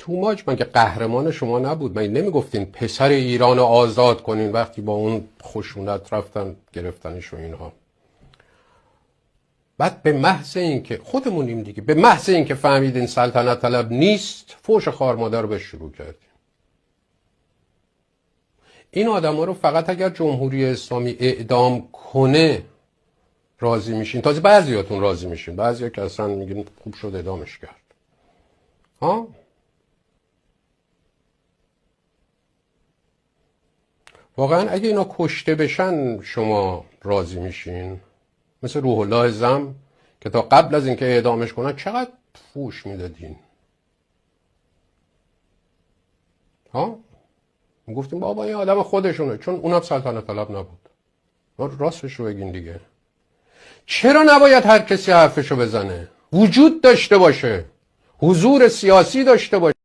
توماج مگه قهرمان شما نبود؟ مگه نمیگفتین پسر ایران رو آزاد کنین وقتی با اون خشونت رفتن گرفتنش و اینها؟ بعد به محض اینکه خودمونیم دیگه، به محض اینکه فهمیدین سلطنت طلب نیست، فوش خوار مادر رو به شروع کردیم. این آدما رو فقط اگر جمهوری اسلامی اعدام کنه راضی میشین. تازه بعضیاتون راضی میشین، بعضیا که اصلا میگین خوب شد اعدامش کرد. ها؟ واقعا اگه اینا کشته بشن شما راضی میشین؟ مثل روح الله زم که تا قبل از اینکه اعدامش کنن چقدر فوش میدادین. ها؟ گفتیم بابا این آدم خودشونه، چون اونم سلطنت طلب نبود. راستش رو بگین دیگه. چرا نباید هر کسی حرفشو بزنه؟ وجود داشته باشه، حضور سیاسی داشته باشه.